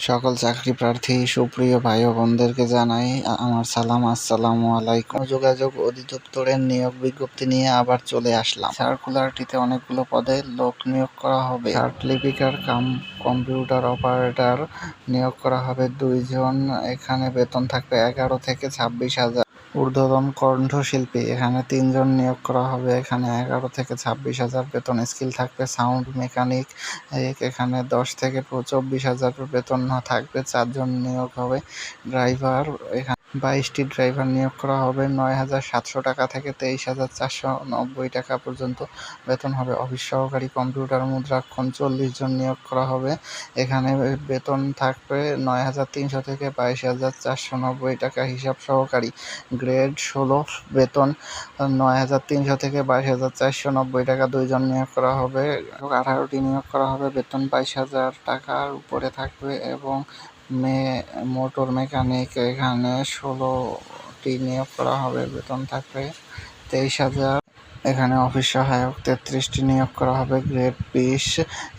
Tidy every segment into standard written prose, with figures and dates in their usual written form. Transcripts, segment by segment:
সকল চাকরি প্রার্থী সুপ্রিয় ভাই ও বোনদেরকে জানাই আমার সালাম, আসসালামু আলাইকুম। যোগাযোগ অধিদপ্তরের নিয়োগ বিজ্ঞপ্তি নিয়ে আবার চলে আসলাম। সার্কুলারটিতে অনেকগুলো পদে লোক নিয়োগ করা হবে। চার্ট লিপিকার কাম কম্পিউটার অপারেটর নিয়োগ করা হবে 2 জন। এখানে বেতন থাকবে 11 থেকে 26,000। ঊর্ধ্বতন কণ্ঠশিল্পী এখানে 3 জন নিয়োগ করা হবে। এখানে 11 থেকে 26,000 বেতন। স্কিল থাকবে সাউন্ড মেকানিক, এখানে 10 থেকে 24,000 বেতন থাকবে। 4 জন নিয়োগ হবে। ড্রাইভার এখানে 22টি ড্রাইভার নিয়োগ করা হবে। 9,700 টাকা থেকে 23,490 টাকা পর্যন্ত বেতন হবে। অফিস সহকারী কম্পিউটার মুদ্রাক্ষণ 40 জন নিয়োগ করা হবে। এখানে বেতন থাকবে 9,300 থেকে 22,490 টাকা। হিসাব সহকারী গ্রেড 16, বেতন 9,300 থেকে 22,490 টাকা। 2 জন নিয়োগ করা হবে। 18টি নিয়োগ করা হবে। বেতন 22,000 টাকার উপরে থাকবে। এবং মোটর মেকানিক এখানে 16টি নিয়োগ করা হবে। বেতন থাকবে 23,000। এখানে অফিস সহায়ক 33টি নিয়োগ করা হবে। গ্রেড 20,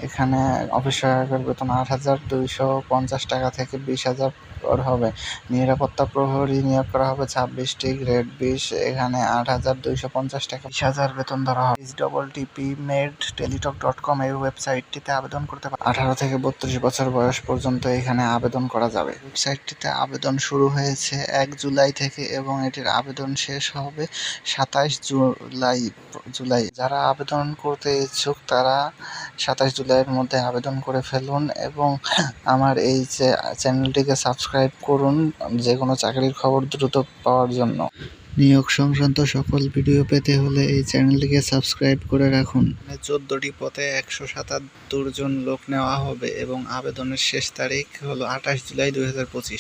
এখানে অফিস সহায়কের বেতন 8,250 টাকা থেকে 20,000 হবে। নিরাপত্তা প্রহরী নিয়োগ করা হবে 26টি। গ্রেড 20, এখানে 8,250 টাকা, 20,000 বেতন ধরা হবে। http://med.teletalk.com এই ওয়েবসাইটটিতে আবেদন করতে পারে। 18 থেকে 32 বছর বয়স পর্যন্ত এখানে আবেদন করা যাবে। ওয়েবসাইটটিতে আবেদন শুরু হয়েছে 1 জুলাই থেকে এবং এটির আবেদন শেষ হবে 27 জুলাই। যারা আবেদন করতে ইচ্ছুক তারা 27 জুলাইয়ের মধ্যে আবেদন করে ফেলুন এবং আমার এই চ্যানেলটিকে সাবস্ক্রাইব করুন যে কোনো চাকরির খবর দ্রুত পাওয়ার জন্য। নিয়োগ সংক্রান্ত সকল ভিডিও পেতে হলে এই চ্যানেলটিকে সাবস্ক্রাইব করে রাখুন। 14টি পদে 177 জন লোক নেওয়া হবে এবং আবেদনের শেষ তারিখ হলো 28 জুলাই 2025।